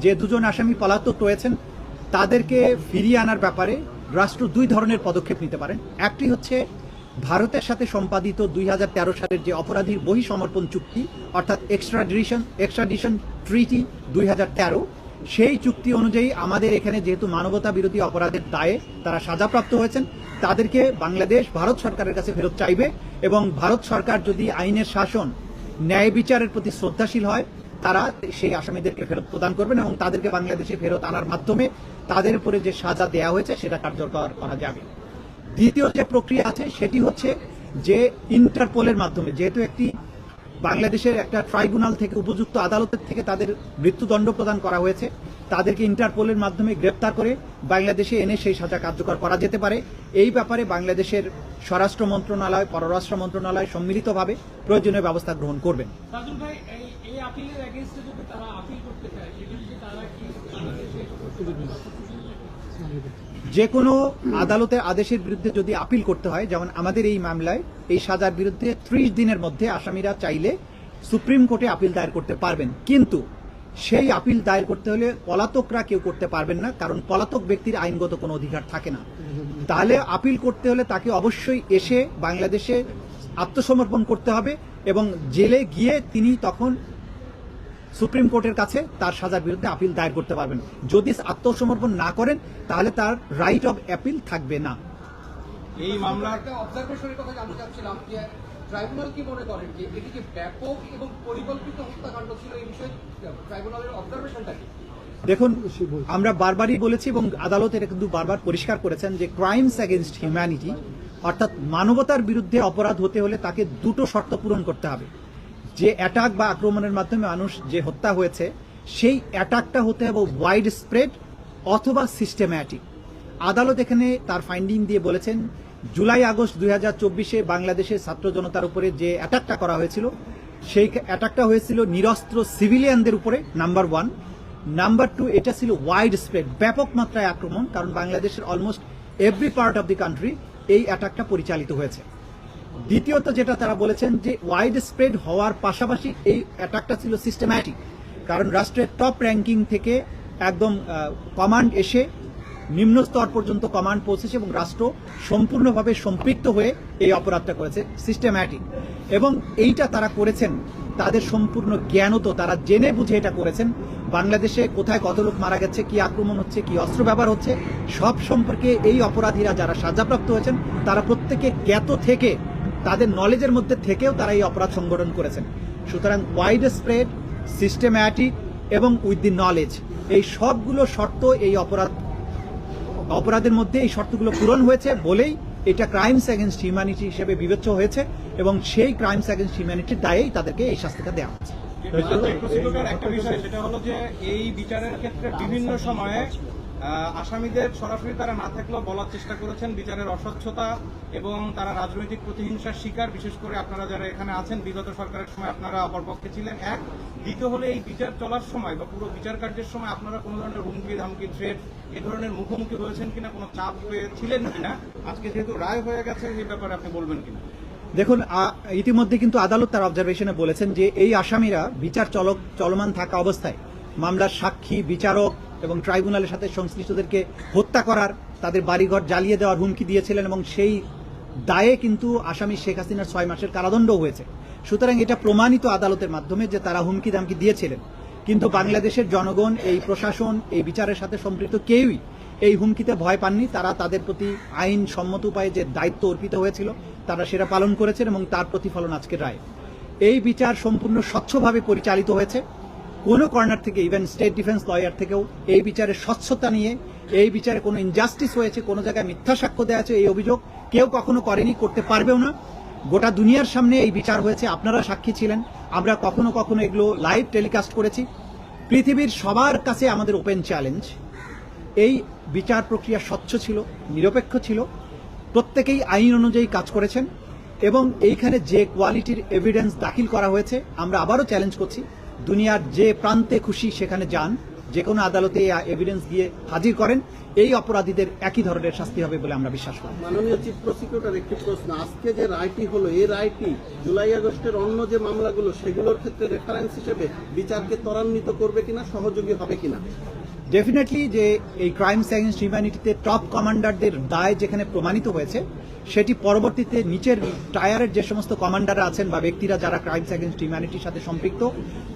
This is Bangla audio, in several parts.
যে দুজন আসামি পলাতক রয়েছেন তাদেরকে ফিরিয়ে আনার ব্যাপারে রাষ্ট্র দুই ধরনের পদক্ষেপ নিতে পারেন। একটি হচ্ছে ভারতের সাথে সম্পাদিত 2013 সালের যে অপরাধীর বহিঃসমর্পণ চুক্তি অর্থাৎ এক্সট্রাডিশন ট্রিটি 2013, সেই চুক্তি অনুযায়ী আমাদের এখানে যেহেতু মানবতা বিরোধী অপরাধের দায়ে তারা সাজাপ্রাপ্ত হয়েছেন, তাদেরকে বাংলাদেশ ভারত সরকারের কাছে ফেরত চাইবে এবং ভারত সরকার যদি আইনের শাসন ন্যায় বিচারের প্রতি শ্রদ্ধাশীল হয় তারা সেই আসামিদেরকে ফেরত প্রদান করবেন এবং তাদেরকে বাংলাদেশে ফেরত আনার মাধ্যমে তাদের উপরে যে সাজা দেওয়া হয়েছে সেটা কার্যকর করা যাবে। দ্বিতীয় যে প্রক্রিয়া আছে সেটি হচ্ছে যে ইন্টারপোলের মাধ্যমে, যেহেতু একটি বাংলাদেশের একটা ট্রাইব্যুনাল থেকে উপযুক্ত আদালতের থেকে তাদের মৃত্যুদণ্ড প্রদান করা হয়েছে, তাদেরকে ইন্টারপোলের মাধ্যমে গ্রেপ্তার করে বাংলাদেশে এনে সেই সাজা কার্যকর করা যেতে পারে। এই ব্যাপারে বাংলাদেশের স্বরাষ্ট্র মন্ত্রণালয়, পররাষ্ট্র মন্ত্রণালয় সম্মিলিতভাবে প্রয়োজনীয় ব্যবস্থা গ্রহণ করবেন। যে কোনো আদালতের আদেশের বিরুদ্ধে যদি আপিল করতে হয়, যেমন আমাদের এই মামলায় এই সাজার বিরুদ্ধে 30 দিনের মধ্যে আসামিরা চাইলে সুপ্রিম কোর্টে আপিল দায়ের করতে পারবেন, কিন্তু সেই আপিল দায়ের করতে হলে পলাতকরা কেউ করতে পারবেন না, কারণ পলাতক ব্যক্তির আইনগত কোনো অধিকার থাকে না। তাহলে আপিল করতে হলে তাকে অবশ্যই এসে বাংলাদেশে আত্মসমর্পণ করতে হবে এবং জেলে গিয়ে তিনি তখন সুপ্রিম কোর্টের কাছে তার সাজার বিরুদ্ধে আপিল দায়ের করতে পারবেন। যদি আত্মসমর্পণ না করেন তাহলে তার রাইট অফ অ্যাপিল থাকবে না। এই মামলার একটা অবজারভেশনের কথা জানতে চাচ্ছিলাম যে ট্রাইব্যুনাল কি মনে করেন যে এটি কি ব্যাপক এবং পরিকল্পিত হত্যাকাণ্ড ছিল, এই বিষয়ে ট্রাইব্যুনালের অবজারভেশনটা কি? দেখুন, আমরা বারবারই বলেছি এবং আদালত এটা কিন্তু বারবার পরিষ্কার করেছেন যে ক্রাইমস এগেইনস্ট হিউম্যানিটি অর্থাৎ মানবতার বিরুদ্ধে অপরাধ হতে হলে তাকে দুটো শর্ত পূরণ করতে হবে। যে অ্যাটাক বা আক্রমণের মাধ্যমে মানুষ যে হত্যা হয়েছে সেই অ্যাটাকটা হতে হবে ওয়াইড স্প্রেড অথবা সিস্টেম্যাটিক। আদালত এখানে তার ফাইন্ডিং দিয়ে বলেছেন জুলাই আগস্ট 2024-এ বাংলাদেশের ছাত্র জনতার উপরে যে অ্যাটাকটা করা হয়েছিল সেই অ্যাটাকটা হয়েছিল নিরস্ত্র সিভিলিয়ানদের উপরে, নাম্বার 1। নাম্বার 2, এটা ছিল ওয়াইড স্প্রেড, ব্যাপক মাত্রায় আক্রমণ, কারণ বাংলাদেশের almost every part of the country এই অ্যাটাকটা পরিচালিত হয়েছে। দ্বিতীয়ত যেটা তারা বলেছেন যে ওয়াইড স্প্রেড হওয়ার পাশাপাশি এই অ্যাটাকটা ছিল সিস্টেম্যাটিক, কারণ রাষ্ট্রের টপ র্যাঙ্কিং থেকে একদম কমান্ড এসে নিম্ন স্তর পর্যন্ত কমান্ড পৌঁছেছে এবং রাষ্ট্র সম্পূর্ণভাবে সম্পৃক্ত হয়ে এই অপরাধটা করেছে, সিস্টেম্যাটিক। এবং এইটা তারা করেছেন তাদের সম্পূর্ণ জ্ঞানত, তারা জেনে বুঝে এটা করেছেন। বাংলাদেশে কোথায় কত লোক মারা গেছে, কি আক্রমণ হচ্ছে, কি অস্ত্র ব্যবহার হচ্ছে, সব সম্পর্কে এই অপরাধীরা যারা সাজাপ্রাপ্ত হয়েছেন তারা প্রত্যেকে জ্ঞাত থেকে তাদের নলেজের মধ্যে থেকেও তারা এই অপরাধ সংগঠন করেছেন। সুতরাং ওয়াইড স্প্রেড, সিস্টেম্যাটিক এবং উইথ দি নলেজ, এই সবগুলো শর্ত এই অপরাধের মধ্যে এই শর্তগুলো পূরণ হয়েছে বলেই এটা ক্রাইমস এগেইনস্ট হিউম্যানিটি হিসেবে বিবেচ্য হয়েছে এবং সেই ক্রাইমস এগেইনস্ট হিউম্যানিটির দায়েই তাদেরকে এই শাস্তিটা দেওয়া হচ্ছে। একটা বিষয় সেটা হলো যে এই বিচারের ক্ষেত্রে বিভিন্ন সময়ে আসামিদের সরাসরি তারা না থাকলেও বলার চেষ্টা করেছেন বিচারের অস্বচ্ছতা এবং তারা রাজনৈতিক প্রতিহিংসার শিকার, বিশেষ করে আপনারা যারা এখানে আছেন বিগত সরকারের সময় আপনারা অপরপক্ষে ছিলেন। এক, দ্বিতীয় হলে এই বিচার চলার সময় বা পুরো বিচার কার্যের সময় আপনারা কোনো ধরনের হুমকি ধামকি থ্রেট এ ধরনের মুখোমুখি হয়েছেন কিনা, কোনো চাপ পেয়েছিলেন কিনা, আজকে যেহেতু রায় হয়ে গেছে এই ব্যাপারে আপনি বলবেন কিনা? দেখুন, ইতিমধ্যে কিন্তু আদালত তার অবজারভেশনে বলেছেন যে এই আসামিরা বিচার চলমান থাকা অবস্থায় মামলার সাক্ষী, বিচারক এবং ট্রাইব্যুনালের সাথে সংশ্লিষ্টদেরকে হত্যা করার, তাদের বাড়িঘর জ্বালিয়ে দেওয়ার হুমকি দিয়েছিলেন এবং সেই দায়ে কিন্তু আসামি শেখ হাসিনার 6 মাসের কারাদণ্ড হয়েছে। সুতরাং এটা প্রমাণিত আদালতের মাধ্যমে যে তারা হুমকি দামকি দিয়েছিলেন, কিন্তু বাংলাদেশের জনগণ, এই প্রশাসন, এই বিচারের সাথে সম্পৃক্ত কেউই এই হুমকিতে ভয় পাননি। তারা তাদের প্রতি আইন সম্মত উপায়ে যে দায়িত্ব অর্পিত হয়েছিল তারা সেটা পালন করেছেন এবং তার প্রতিফলন আজকের রায়। এই বিচার সম্পূর্ণ স্বচ্ছভাবে পরিচালিত হয়েছে। কোনো কর্নার থেকে, ইভেন স্টেট ডিফেন্স লয়ার থেকেও এই বিচারের স্বচ্ছতা নিয়ে, এই বিচারে কোনো ইনজাস্টিস হয়েছে, কোনো জায়গায় মিথ্যা সাক্ষ্য দেওয়া আছে, এই অভিযোগ কেউ কখনো করেনি, করতে পারবেও না। গোটা দুনিয়ার সামনে এই বিচার হয়েছে, আপনারা সাক্ষী ছিলেন, আমরা কখনো কখনো এগুলো লাইভ টেলিকাস্ট করেছি। পৃথিবীর সবার কাছে আমাদের ওপেন চ্যালেঞ্জ, এই বিচার প্রক্রিয়া স্বচ্ছ ছিল, নিরপেক্ষ ছিল, প্রত্যেকেই আইন অনুযায়ী কাজ করেছেন এবং এইখানে যে কোয়ালিটির এভিডেন্স দাখিল করা হয়েছে, আমরা আবারও চ্যালেঞ্জ করছি, দুনিয়ার যে প্রান্তে খুশি সেখানে যান, যে কোনো আদালতে এভিডেন্স দিয়ে হাজির করেন, এই অপরাধীদের একই ধরনের শাস্তি হবে বলে আমরা বিশ্বাস করি। মাননীয় চিফ প্রসিকিউটর, একটি প্রশ্ন, আজকে যে রায়টি হলো, এই রায়টি জুলাই আগস্টের অন্য যে মামলাগুলো সেগুলোর ক্ষেত্রে রেফারেন্স হিসেবে বিচারকে ত্বরান্বিত করবে কিনা, সহযোগী হবে কিনা? ডেফিনেটলি যে এই ক্রাইমস এগেইনস্ট হিউম্যানিটিতে টপ কমান্ডারদের দায় যেখানে প্রমাণিত হয়েছে, সেটি পরবর্তীতে নিচের টায়ারের যে সমস্ত কমান্ডাররা আছেন বা ব্যক্তিরা যারা ক্রাইমস এগেইনস্ট হিউম্যানিটির সাথে সম্পৃক্ত,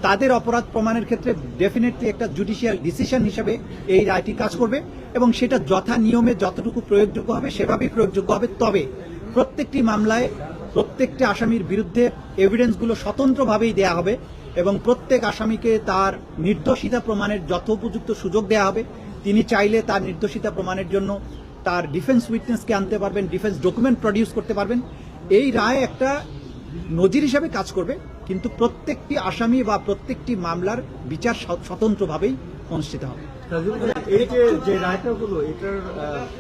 তাদের অপরাধ প্রমাণের ক্ষেত্রে ডেফিনেটলি একটা জুডিশিয়াল ডিসিশন হিসেবে এই রায়টি কাজ করবে এবং সেটা যথা নিয়মে যতটুকু প্রয়োগযোগ্য হবে সেভাবেই প্রয়োগযোগ্য হবে। তবে প্রত্যেকটি মামলায় প্রত্যেকটি আসামির বিরুদ্ধে এভিডেন্সগুলো স্বতন্ত্রভাবেই দেয়া হবে এবং প্রত্যেক আসামিকে তার নির্দোষিতা প্রমাণের যথোপযুক্ত সুযোগ দেওয়া হবে। তিনি চাইলে তার নির্দোষিতা প্রমাণের জন্য তার ডিফেন্স উইটনেসকে আনতে পারবেন, ডিফেন্স ডকুমেন্ট প্রডিউস করতে পারবেন। এই রায় একটা নজির হিসাবে কাজ করবে, কিন্তু প্রত্যেকটি আসামি বা প্রত্যেকটি মামলার বিচার স্বতন্ত্রভাবেই অনুষ্ঠিত হবে। এই যে রায়টা হলো, এটার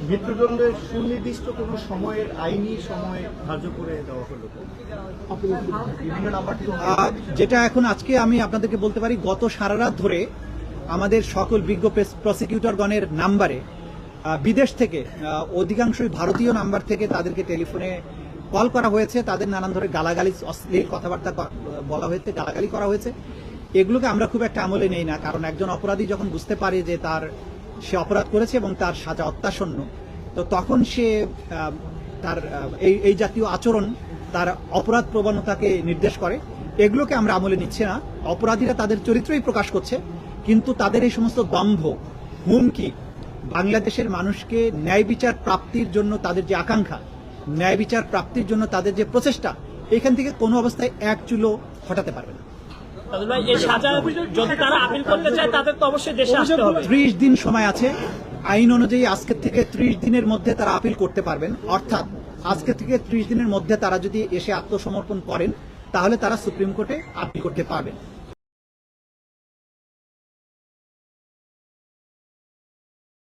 মৃত্যুদণ্ডের সুনির্দিষ্ট কোনো সময়ের আইনি সময় ধার্য করে দেওয়া হলো বিভিন্ন নাম্বার থেকে? যেটা এখন আজকে আমি আপনাদেরকে বলতে পারি, গত সারা রাত ধরে আমাদের সকল বিজ্ঞ প্রসিকিউটরগণের নাম্বারে বিদেশ থেকে অধিকাংশই ভারতীয় নাম্বার থেকে তাদেরকে টেলিফোনে কল করা হয়েছে, তাদের নানান ধরনের গালাগালি, অশ্লীল কথাবার্তা বলা হয়েছে, গালাগালি করা হয়েছে। এগুলোকে আমরা খুব একটা আমলে নেই না, কারণ একজন অপরাধী যখন বুঝতে পারে যে সে অপরাধ করেছে এবং তার সাজা অত্যাসন্ন, তো তখন সে তার এই জাতীয় আচরণ তার অপরাধ প্রবণতাকে নির্দেশ করে। এগুলোকে আমরা আমলে নিচ্ছি না। অপরাধীরা তাদের চরিত্রই প্রকাশ করছে, কিন্তু তাদের এই সমস্ত দম্ভ, হুমকি, বাংলাদেশের মানুষকে ন্যায় বিচার প্রাপ্তির জন্য তাদের যে আকাঙ্ক্ষা, ন্যায় বিচার প্রাপ্তির জন্য তাদের যে প্রচেষ্টা, এখান থেকে কোনো অবস্থায় এক চুলো হটাতে পারবে না। এই সাজা যদি তারা আপিল করতে চায় তাদের তো অবশ্যই দেশে আসতে হবে। 30 দিন সময় আছে আইন অনুযায়ী। আজকে থেকে 30 দিনের মধ্যে তারা আপিল করতে পারবেন। অর্থাৎ আজকে থেকে 30 দিনের মধ্যে তারা যদি এসে আত্মসমর্পণ করেন, তাহলে তারা সুপ্রিম কোর্টে আপিল করতে পারবেন।